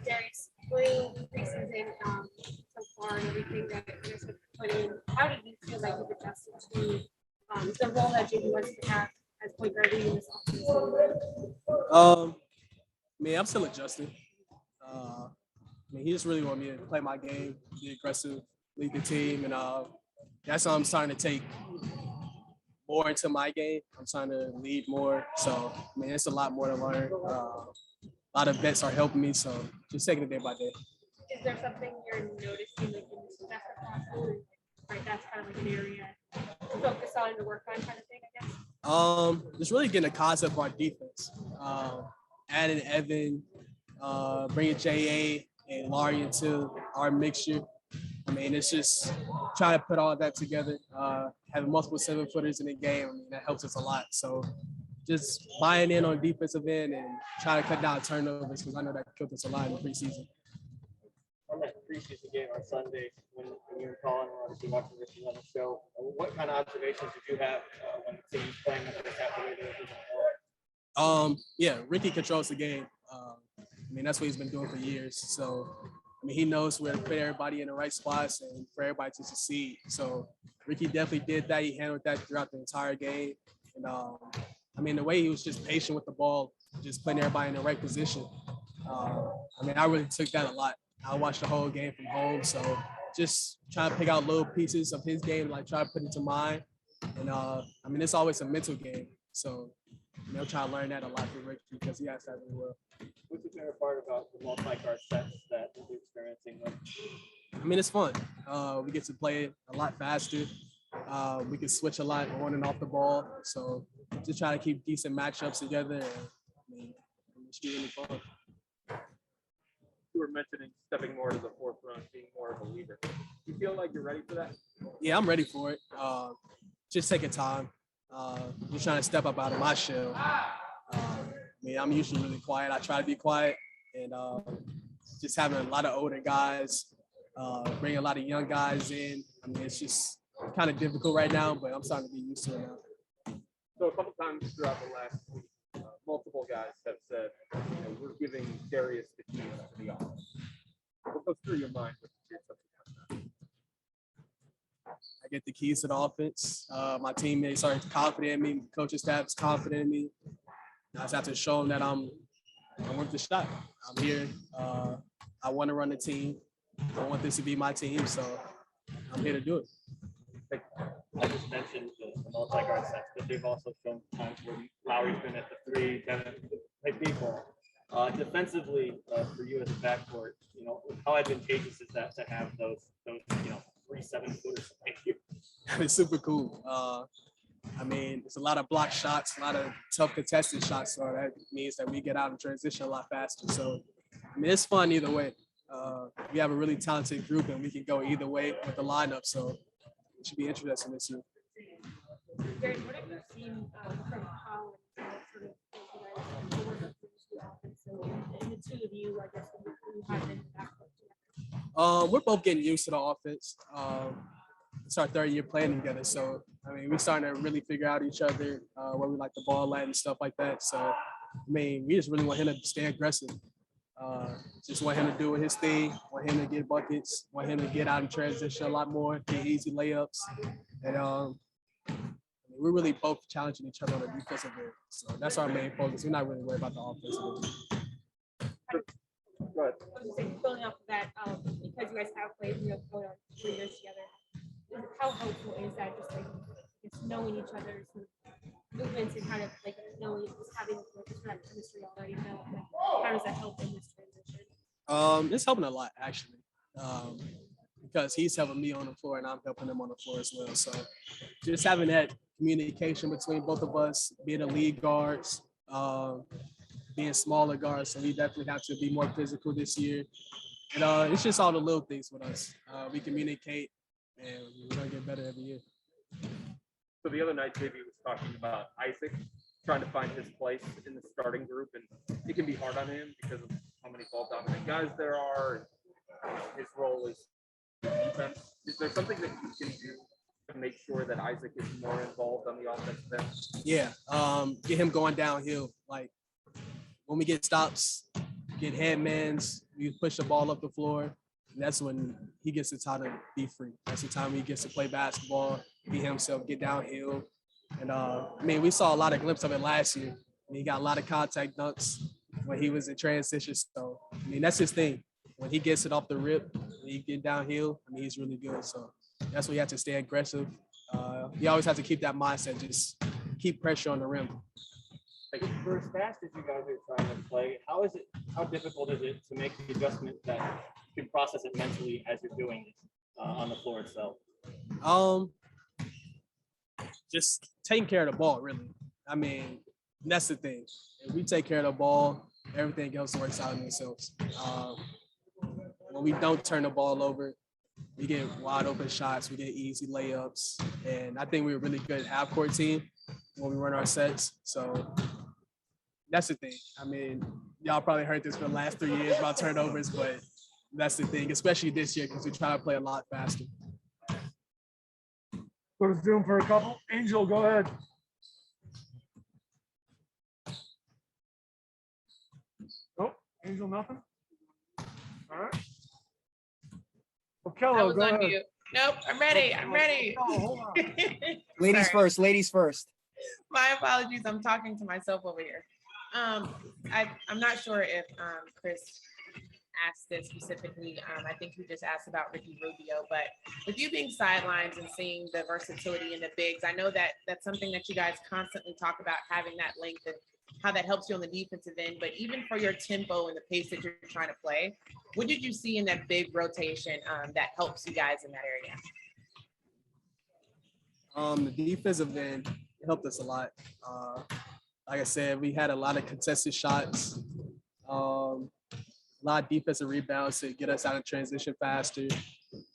Darius, playing preseason so far and everything that you guys have put in, how did you feel like you've adjusted to the role that JB wants to have as point guard leading this offense? I'm still adjusting. He just really wanted me to play my game, be aggressive, lead the team, and that's how I'm starting to take more into my game. I'm trying to lead more, so it's a lot more to learn. A lot of vets are helping me, so just taking it day by day. Is there something you're noticing like in this semester class, right? That's kind of like an area to focus on and to work on, kind of thing, I guess. Just really getting a concept of our defense. Adding Evan, bringing J.A. and Laurie into our mixture. It's just trying to put all that together. Having multiple 7-footers in the game, that helps us a lot. So just buying in on defensive end and trying to cut down turnovers because I know that killed us a lot in the preseason. On that preseason game on Sunday, when you were calling, or obviously watching Ricky on the show, what kind of observations did you have when the team was playing the way they were? Ricky controls the game. That's what he's been doing for years. So, he knows where to put everybody in the right spots and for everybody to succeed. So, Ricky definitely did that. He handled that throughout the entire game. And, the way he was just patient with the ball, just putting everybody in the right position. I really took that a lot. I watched the whole game from home. So, just trying to pick out little pieces of his game, like try to put into mine. And, it's always a mental game. So, I'm trying to learn that a lot from Ricky because he has that really well. What's your favorite part about the multi-guard sets that we're experiencing? It's fun. We get to play it a lot faster. We can switch a lot on and off the ball. So just try to keep decent matchups together. And, it's really fun. You were mentioning stepping more to the forefront, being more of a leader. Do you feel like you're ready for that? Yeah, I'm ready for it. Just taking time. Just trying to step up out of my shell. I'm usually really quiet. I try to be quiet, and just having a lot of older guys, bringing a lot of young guys in. It's just kind of difficult right now, but I'm starting to get used to it now. So a couple times throughout the last week, multiple guys have said, we're giving Darius the keys to the offense. What goes through your mind when you hear something like that? I get the keys to the offense. My teammates are confident in me. Coaching staff is confident in me. I just have to show them that I'm worth the shot. I'm here. I want to run the team. I want this to be my team, so I'm here to do it. I just mentioned the multi-guard sets, but they've also shown times where Lowry's been at the 3, Devin played people. Defensively, for you as a backcourt, how advantageous is that to have those 3 7-footers? Thank you. It's super cool. It's a lot of block shots, a lot of tough contested shots. So that means that we get out and transition a lot faster. So, it's fun either way. We have a really talented group and we can go either way with the lineup. So it should be interesting this year. Gary, what have you seen from Colin sort of work up the offense? And the two of you, I guess, when you have been back together? We're both getting used to the offense. It's our 3rd year playing together. So, we're starting to really figure out each other, where we like the ball at and stuff like that. So, we just really want him to stay aggressive. Just want him to do his thing, want him to get buckets, want him to get out and transition a lot more, get easy layups. And we're really both challenging each other on the defensive end. So that's our main focus. We're not really worried about the offensive end. Go ahead. I was just saying, building off of that, because you guys have played, going on 3 years together, how helpful is that? Just knowing each other's movements and kind of knowing, just having this kind of chemistry already. How does that help in this transition? It's helping a lot actually, because he's helping me on the floor and I'm helping him on the floor as well. So just having that communication between both of us, being the lead guards, being smaller guards, so we definitely have to be more physical this year. And it's just all the little things with us. We communicate, and we're gonna get better every year. So the other night, JB was talking about Isaac trying to find his place in the starting group, and it can be hard on him because of how many ball-dominant guys there are, and his role is defense. Is there something that you can do to make sure that Isaac is more involved on the offensive end? Yeah, get him going downhill. Like when we get stops, get headmans, we push the ball up the floor. And that's when he gets the time to be free. That's the time he gets to play basketball, be himself, get downhill. And we saw a lot of glimpses of it last year. He got a lot of contact dunks when he was in transition. So, that's his thing. When he gets it off the rip, when he get downhill, he's really good. So that's why you have to stay aggressive. You always have to keep that mindset, just keep pressure on the rim. For as fast as you guys are trying to play, how difficult is it to make the adjustment that you can process it mentally as you're doing it on the floor itself? Just taking care of the ball, really. That's the thing. If we take care of the ball, everything else works out in themselves. When we don't turn the ball over, we get wide open shots, we get easy layups. And I think we're a really good half-court team when we run our sets. So that's the thing. Y'all probably heard this for the last 3 years about turnovers, but that's the thing, especially this year because we try to play a lot faster. Go to Zoom for a couple. Angel, go ahead. Nope, Angel, nothing. All right. I Okello, was go on ahead. mute. Nope, I'm ready. I'm ready. Oh, hold on. Ladies Sorry. first, ladies first. My apologies. I'm talking to myself over here. I'm not sure if Chris asked this specifically. I think he just asked about Ricky Rubio, but with you being sidelines and seeing the versatility in the bigs, I know that that's something that you guys constantly talk about, having that length and how that helps you on the defensive end. But even for your tempo and the pace that you're trying to play, what did you see in that big rotation that helps you guys in that area? The defensive end helped us a lot. Like I said, we had a lot of contested shots, a lot of defensive rebounds to get us out of transition faster.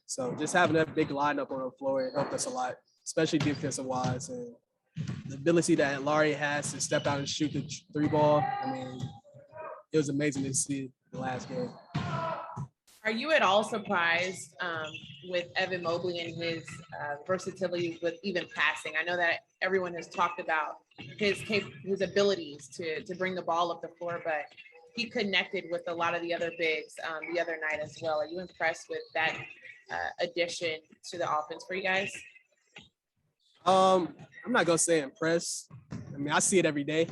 So just having that big lineup on the floor, it helped us a lot, especially defensive wise. And the ability that Laurie has to step out and shoot the three ball, it was amazing to see the last game. Are you at all surprised with Evan Mobley and his versatility with even passing? I know that everyone has talked about his abilities to bring the ball up the floor, but he connected with a lot of the other bigs the other night as well. Are you impressed with that addition to the offense for you guys? I'm not gonna say impressed. I see it every day.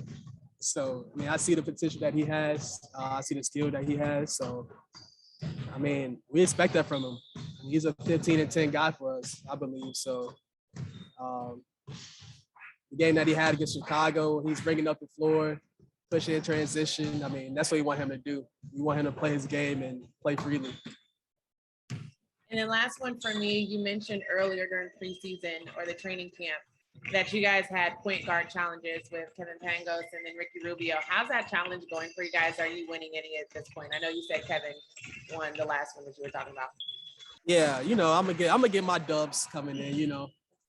So I see the potential that he has. I see the skill that he has. So we expect that from him. He's a 15-10 guy for us, I believe. So the game that he had against Chicago, he's bringing up the floor, pushing in transition. That's what we want him to do. We want him to play his game and play freely. And then last one for me, you mentioned earlier during preseason or the training camp that you guys had point guard challenges with Kevin Pangos and then Ricky Rubio. How's that challenge going for you guys? Are you winning any at this point? I know you said Kevin won the last one that you were talking about. Yeah, I'm gonna get my dubs coming in,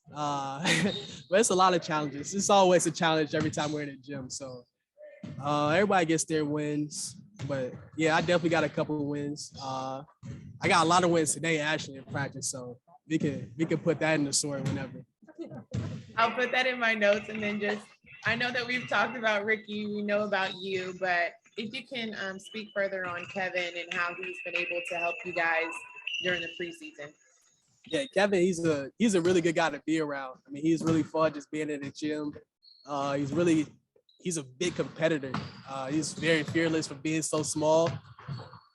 but it's a lot of challenges. It's always a challenge every time we're in the gym. So everybody gets their wins, but yeah, I definitely got a couple of wins. I got a lot of wins today actually in practice, so we can put that in the story whenever. I'll put that in my notes, and then I know that we've talked about Ricky, we know about you, but if you can speak further on Kevin and how he's been able to help you guys during the preseason. Yeah, Kevin, he's a really good guy to be around. He's really fun just being in the gym. He's a big competitor. He's very fearless for being so small.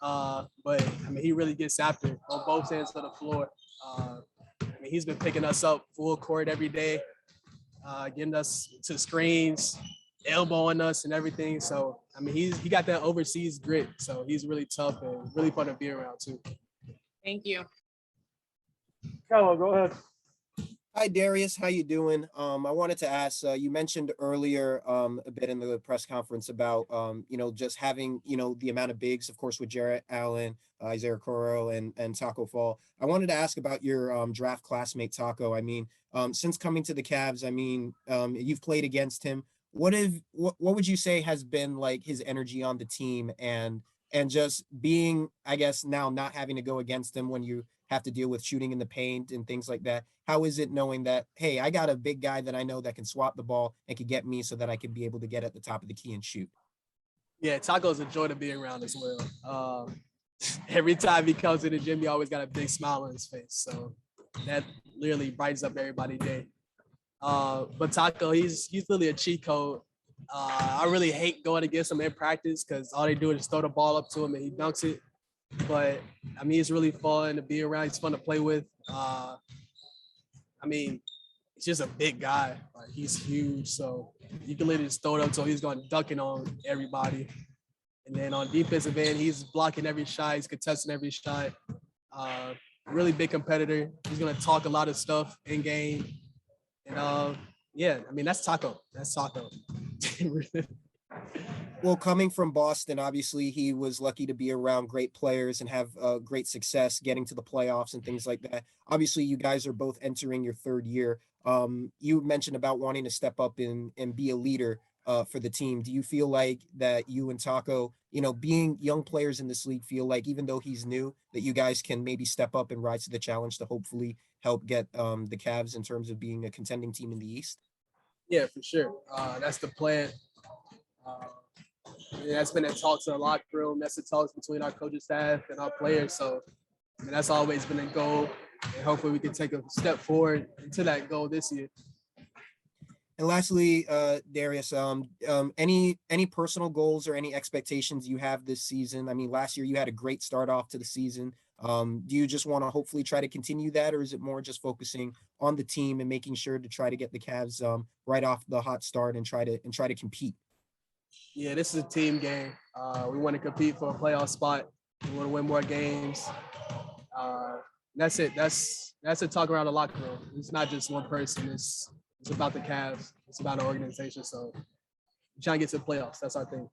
But he really gets after it on both ends of the floor. He's been picking us up full court every day, getting us to screens, elbowing us and everything. So he got that overseas grit. So he's really tough and really fun to be around too. Thank you. Okello, go ahead. Hi, Darius. How you doing? I wanted to ask, you mentioned earlier a bit in the press conference about, just having, the amount of bigs, of course, with Jarrett Allen, Isaiah Coro, and Tacko Fall. I wanted to ask about your draft classmate, Tacko. Since coming to the Cavs, you've played against him. What would you say has been like his energy on the team and just being, I guess, now not having to go against him when you have to deal with shooting in the paint and things like that? How is it knowing that, hey, I got a big guy that I know that can swap the ball and can get me so that I can be able to get at the top of the key and shoot? Yeah, Taco's a joy to be around as well. every time he comes to the gym, he always got a big smile on his face. So that literally brightens up everybody's day. But Tacko, he's literally a cheat code. I really hate going against him in practice because all they do is throw the ball up to him and he dunks it. But I mean, it's really fun to be around. He's fun to play with. I mean, he's just a big guy. Like, he's huge, so you can literally just throw it up to him. He's going dunking on everybody. And then on defensive end, he's blocking every shot. He's contesting every shot. Really big competitor. He's gonna talk a lot of stuff in game. And yeah, I mean, that's Tacko. That's Tacko. Well, coming from Boston, obviously he was lucky to be around great players and have great success getting to the playoffs and things like that. Obviously, you guys are both entering your third year. You mentioned about wanting to step up and be a leader for the team. Do you feel like that you and Tacko, being young players in this league, feel like even though he's new, that you guys can maybe step up and rise to the challenge to hopefully help get the Cavs in terms of being a contending team in the East? Yeah, for sure. That's the plan. That's been in talks in the locker room. That's the talks between our coaching staff and our players. So I mean, that's always been a goal. And hopefully we can take a step forward to that goal this year. And lastly, Darius, any personal goals or any expectations you have this season? I mean, last year you had a great start off to the season. Do you just want to hopefully try to continue that, or is it more just focusing on the team and making sure to try to get the Cavs right off the hot start and try to compete? Yeah, this is a team game. We want to compete for a playoff spot. We want to win more games. That's it. That's a talk around the locker room. It's not just one person. It's about the Cavs. It's about the organization. So we're trying to get to the playoffs. That's our thing.